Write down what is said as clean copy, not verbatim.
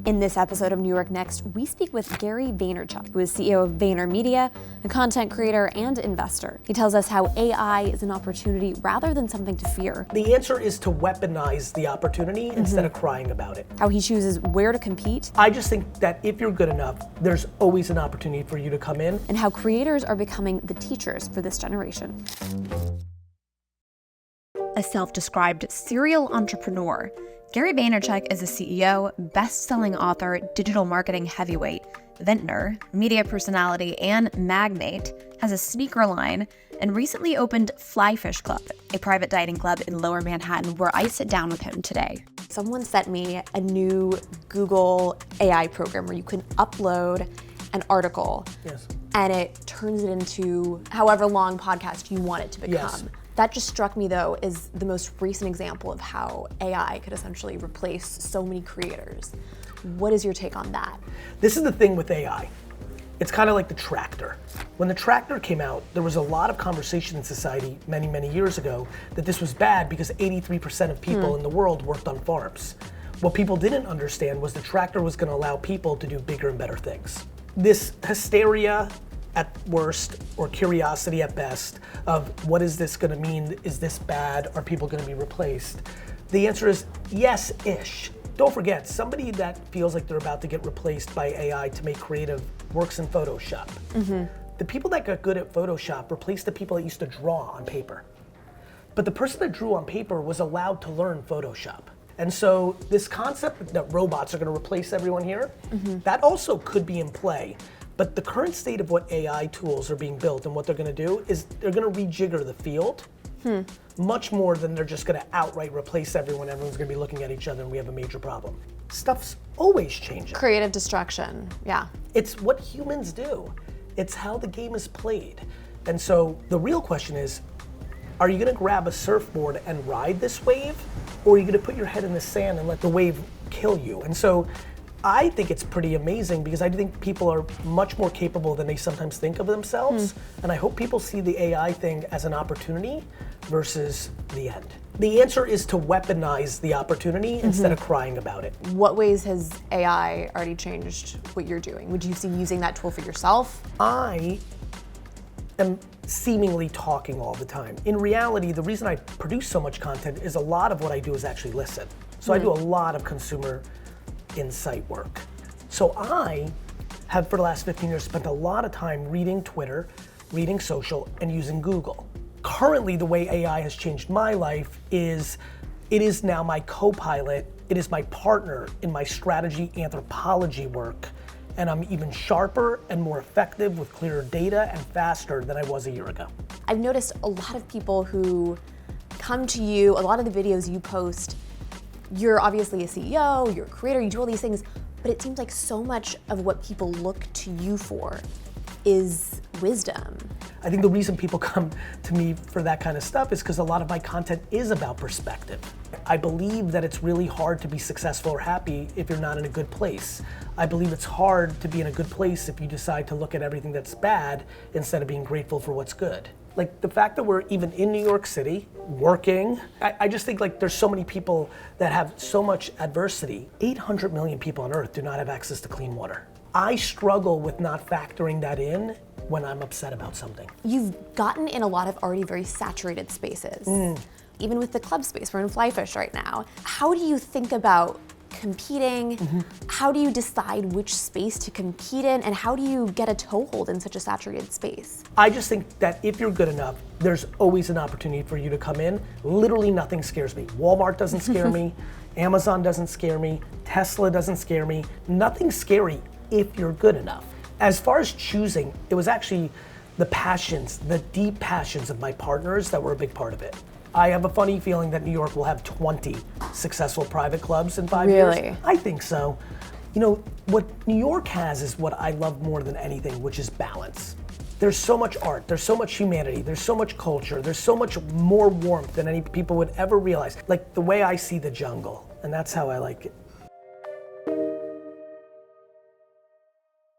In this episode of New York Next, we speak with Gary Vaynerchuk, who is CEO of VaynerMedia, a content creator and investor. He tells us how AI is an opportunity rather than something to fear. The answer is to weaponize the opportunity instead of crying about it. How he chooses where to compete. I just think that if you're good enough, there's always an opportunity for you to come in. And how creators are becoming the teachers for this generation. A self-described serial entrepreneur, Gary Vaynerchuk is a CEO, best-selling author, digital marketing heavyweight, vintner, media personality, and magnate, has a speaker line, and recently opened Flyfish Club, a private dining club in Lower Manhattan where I sit down with him today. Someone sent me a new Google AI program where you can upload an article and it turns it into however long podcast you want it to become. Yes. That just struck me, though, as the most recent example of how AI could essentially replace so many creators. What is your take on that? This is the thing with AI. It's kind of like the tractor. When the tractor came out, there was a lot of conversation in society many, many years ago that this was bad because 83% of people in the world worked on farms. What people didn't understand was the tractor was going to allow people to do bigger and better things. This hysteria at worst, or curiosity at best, of what is this gonna mean? Is this bad? Are people gonna be replaced? The answer is yes-ish. Don't forget, somebody that feels like they're about to get replaced by AI to make creative works in Photoshop. The people that got good at Photoshop replaced the people that used to draw on paper. But the person that drew on paper was allowed to learn Photoshop. And so this concept that robots are gonna replace everyone here, that also could be in play. But the current state of what AI tools are being built and what they're gonna do is they're gonna rejigger the field much more than they're just gonna outright replace everyone. Everyone's gonna be looking at each other and we have a major problem. Stuff's always changing. Creative destruction, yeah. It's what humans do. It's how the game is played. And so the real question is, are you gonna grab a surfboard and ride this wave? Or are you gonna put your head in the sand and let the wave kill you? And so I think it's pretty amazing because I think people are much more capable than they sometimes think of themselves. And I hope people see the AI thing as an opportunity versus the end. The answer is to weaponize the opportunity instead of crying about it. What ways has AI already changed what you're doing? Would you see using that tool for yourself? I am seemingly talking all the time. In reality, the reason I produce so much content is a lot of what I do is actually listen. So I do a lot of consumer insight work. So I have, for the last 15 years, spent a lot of time reading Twitter, reading social, and using Google. Currently, the way AI has changed my life is it is now my co-pilot, it is my partner in my strategy anthropology work, and I'm even sharper and more effective with clearer data and faster than I was a year ago. I've noticed a lot of people who come to you, a lot of the videos you post, you're obviously a CEO, you're a creator, you do all these things, but it seems like so much of what people look to you for is wisdom. I think the reason people come to me for that kind of stuff is because a lot of my content is about perspective. I believe that it's really hard to be successful or happy if you're not in a good place. I believe it's hard to be in a good place if you decide to look at everything that's bad instead of being grateful for what's good. Like the fact that we're even in New York City, working, I just think like there's so many people that have so much adversity. 800 million people on earth do not have access to clean water. I struggle with not factoring that in when I'm upset about something. You've gotten in a lot of already very saturated spaces. Even with the club space, we're in Flyfish right now. How do you think about competing? How do you decide which space to compete in? And how do you get a toehold in such a saturated space? I just think that if you're good enough, there's always an opportunity for you to come in. Literally nothing scares me. Walmart doesn't scare me. Amazon doesn't scare me. Tesla doesn't scare me. Nothing's scary if you're good enough. As far as choosing, it was actually the passions, the deep passions of my partners that were a big part of it. I have a funny feeling that New York will have 20 successful private clubs in 5 years. Really? I think so. You know, what New York has is what I love more than anything, which is balance. There's so much art, there's so much humanity, there's so much culture, there's so much more warmth than any people would ever realize. Like the way I see the jungle, and that's how I like it.